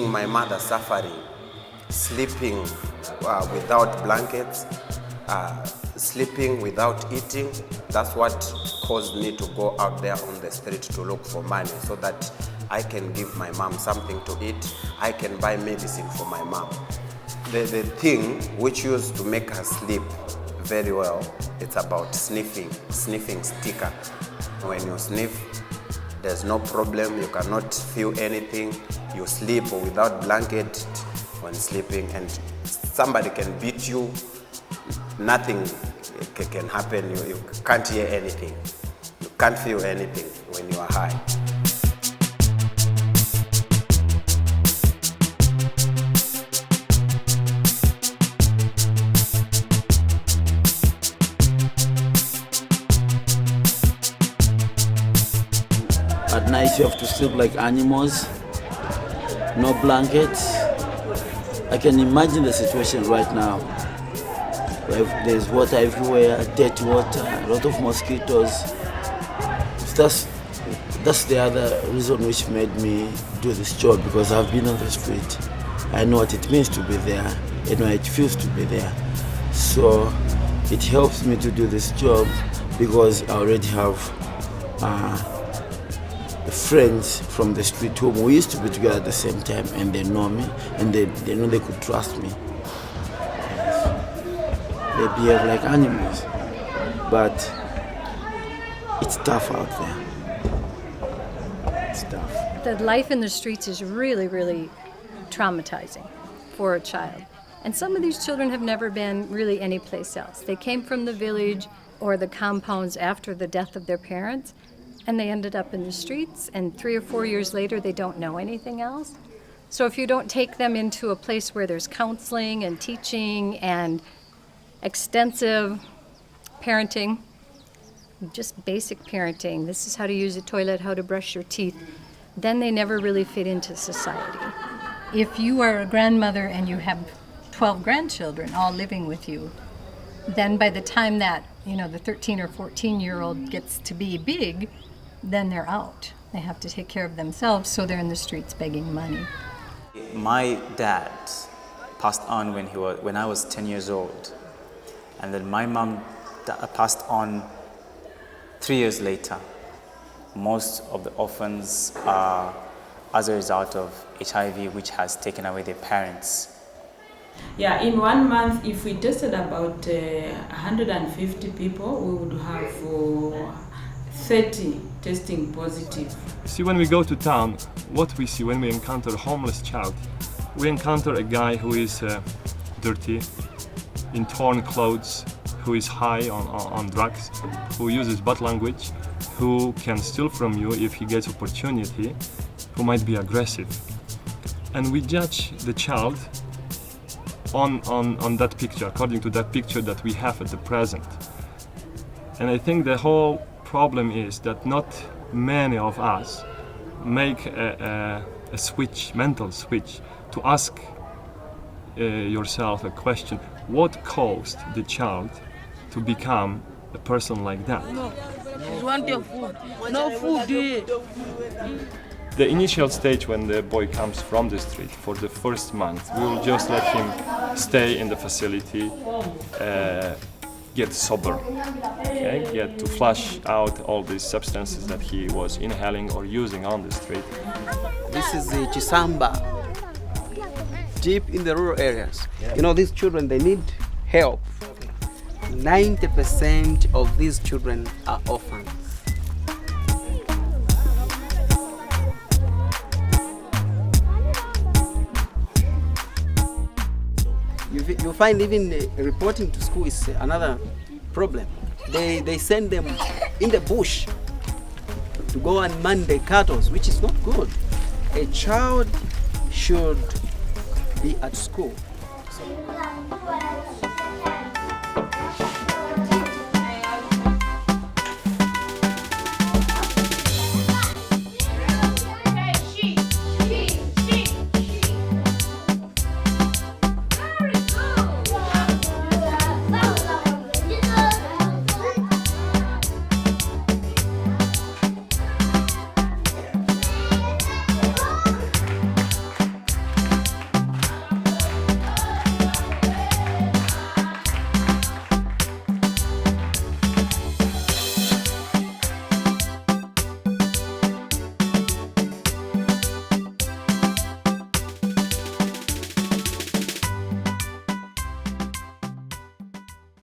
watching my mother suffering, sleeping without blankets, sleeping without eating. That's what caused me to go out there on the street to look for money so that I can give my mom something to eat. I can buy medicine for my mom. The thing which used to make her sleep very well, it's about sniffing sticker. When you sniff, there's no problem, you cannot feel anything. You sleep without blanket when sleeping, and somebody can beat you, nothing can happen, you can't hear anything. You can't feel anything when you are high. At night you have to sleep like animals, no blankets. I can imagine the situation right now. There's water everywhere, dirty water, a lot of mosquitoes. That's the other reason which made me do this job, because I've been on the street. I know what it means to be there, I know how it feels to be there. So it helps me to do this job because I already have friends from the street whom we used to be together at the same time, and they know me, and they know they could trust me. They behave like animals, but it's tough out there. It's tough. The life in the streets is really, really traumatizing for a child. And some of these children have never been really anyplace else. They came from the village or the compounds after the death of their parents, and they ended up in the streets, and 3 or 4 years later they don't know anything else. So if you don't take them into a place where there's counseling and teaching and extensive parenting, just basic parenting, this is how to use a toilet, how to brush your teeth, then they never really fit into society. If you are a grandmother and you have 12 grandchildren all living with you, then by the time that, the 13 or 14-year-old gets to be big, then they're out. They have to take care of themselves, so they're in the streets begging money. My dad passed on when I was 10 years old, and then my mom passed on 3 years later. Most of the orphans are as a result of HIV, which has taken away their parents. Yeah, in 1 month, if we tested about 150 people, we would have 30 testing positive. See, when we go to town, what we see when we encounter a homeless child, we encounter a guy who is dirty, in torn clothes, who is high on drugs, who uses bad language, who can steal from you if he gets opportunity, who might be aggressive. And we judge the child on that picture, according to that picture that we have at the present. And I think the whole problem is that not many of us make a mental switch, to ask yourself a question: what caused the child to become a person like that? No food. The initial stage, when the boy comes from the street for the first month, we will just let him stay in the facility, get sober, get to flush out all these substances that he was inhaling or using on the street. This is the Chisamba, deep in the rural areas. These children, they need help. 90% of these children are orphans. You find even reporting to school is another problem. They send them in the bush to go and man the cattle, which is not good. A child should be at school.